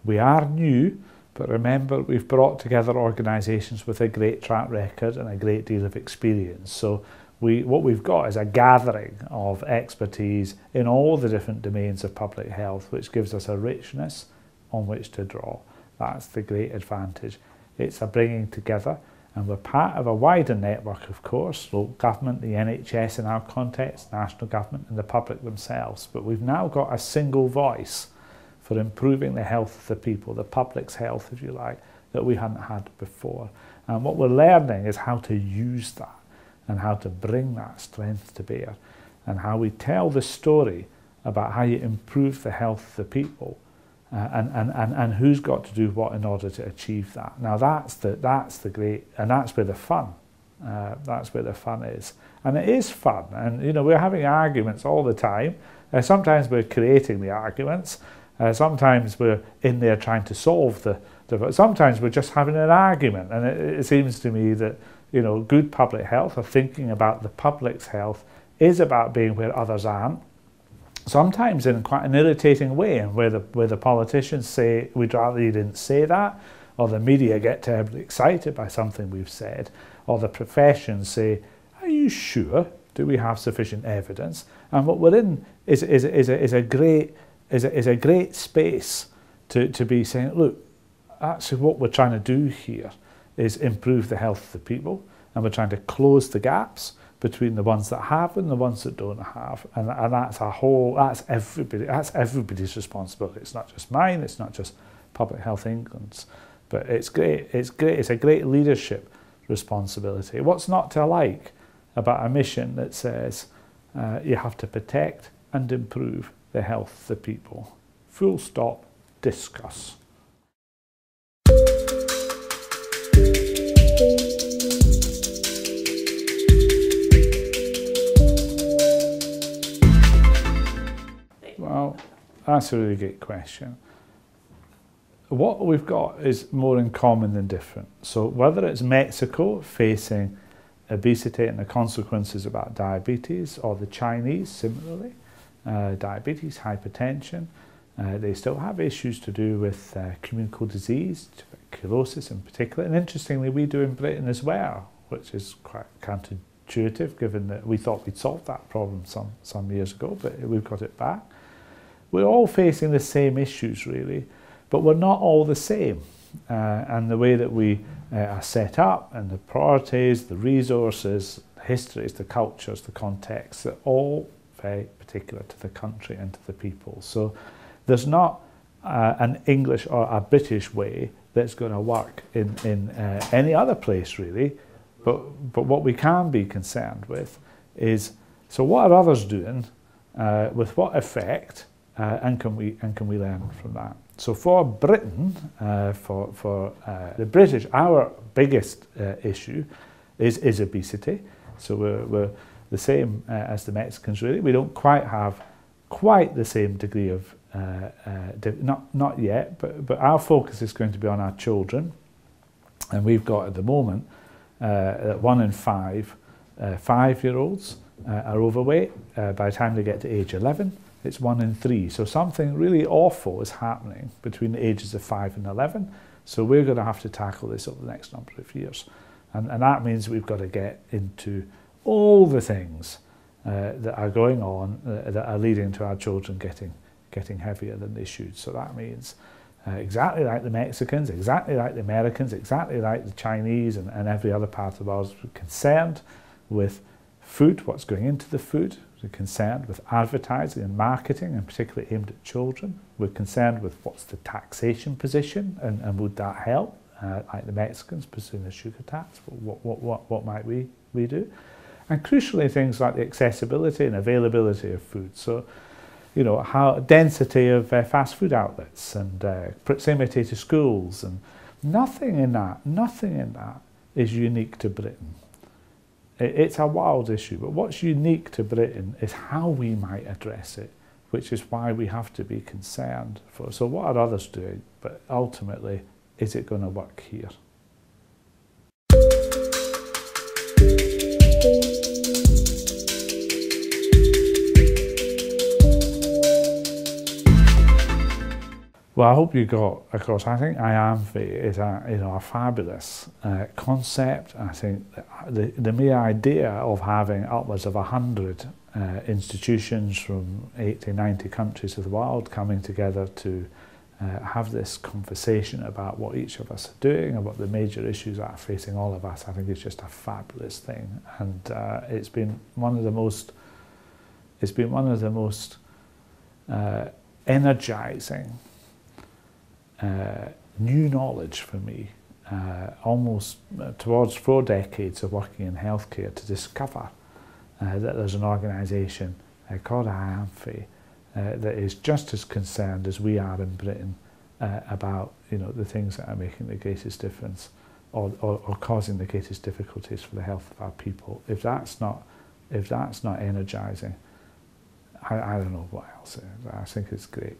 We are new, but remember, we've brought together organisations with a great track record and a great deal of experience. So what we've got is a gathering of expertise in all the different domains of public health, which gives us a richness on which to draw. That's the great advantage. It's a bringing together, and we're part of a wider network, of course, local government, the NHS in our context, national government and the public themselves. But we've now got a single voice for improving the health of the people, the public's health, if you like, that we hadn't had before. And what we're learning is how to use that and how to bring that strength to bear and how we tell the story about how you improve the health of the people and who's got to do what in order to achieve that. Now that's the great, and that's where the fun, is. And it is fun, and you know, we're having arguments all the time. Sometimes we're creating the arguments, sometimes we're in there trying to solve sometimes we're just having an argument, and it seems to me that, you know, good public health, or thinking about the public's health, is about being where others aren't. Sometimes in quite an irritating way, and where the politicians say, we'd rather you didn't say that, or the media get terribly excited by something we've said, or the professions say, are you sure? Do we have sufficient evidence? And what we're in is a great space to be saying, look, actually what we're trying to do here is improve the health of the people, and we're trying to close the gaps between the ones that have and the ones that don't have, and that's everybody's responsibility. It's not just mine, it's not just Public Health England's, but it's a great leadership responsibility. What's not to like about a mission that says you have to protect and improve the health of the people? Full stop, discuss. Well, that's a really great question. What we've got is more in common than different. So whether it's Mexico facing obesity and the consequences about diabetes, or the Chinese similarly, diabetes, hypertension, they still have issues to do with communicable disease, tuberculosis in particular, and interestingly we do in Britain as well, which is quite counterintuitive given that we thought we'd solved that problem some years ago, but we've got it back. We're all facing the same issues really, but we're not all the same. And the way that we are set up, and the priorities, the resources, the histories, the cultures, the contexts, are all very particular to the country and to the people. So there's not an English or a British way that's going to work in any other place really, but what we can be concerned with is, so what are others doing, with what effect, and can we learn from that? So for Britain, for the British, our biggest issue is obesity. So we're the same as the Mexicans really. We don't quite have the same degree of, not yet, but our focus is going to be on our children. And we've got at the moment, 1 in 5 5-year-olds are overweight. By the time they get to age 11, it's 1 in 3. So something really awful is happening between the ages of 5 and 11. So we're going to have to tackle this over the next number of years. And that means we've got to get into all the things that are going on that are leading to our children getting heavier than they should. So that means exactly like the Mexicans, exactly like the Americans, exactly like the Chinese and every other part of the world, we're concerned with food, what's going into the food. We're concerned with advertising and marketing, and particularly aimed at children. We're concerned with what's the taxation position, and would that help, like the Mexicans pursuing a sugar tax? What might we do? And crucially, things like the accessibility and availability of food. So, you know, how density of fast food outlets and proximity to schools, and nothing in that is unique to Britain. It's a wild issue, but what's unique to Britain is how we might address it, which is why we have to be concerned for. So what are others doing? But ultimately, is it going to work here? Well, I hope you got across. I think IANPHI is a fabulous concept. I think the mere idea of having upwards of 100 institutions from 80, 90 countries of the world coming together to have this conversation about what each of us are doing and what the major issues are facing all of us, I think is just a fabulous thing. And it's been one of the most energizing new knowledge for me, almost towards 4 decades of working in healthcare, to discover that there's an organisation called IANPHI that is just as concerned as we are in Britain about the things that are making the greatest difference or causing the greatest difficulties for the health of our people. If that's not energising, I don't know what else is. I think it's great.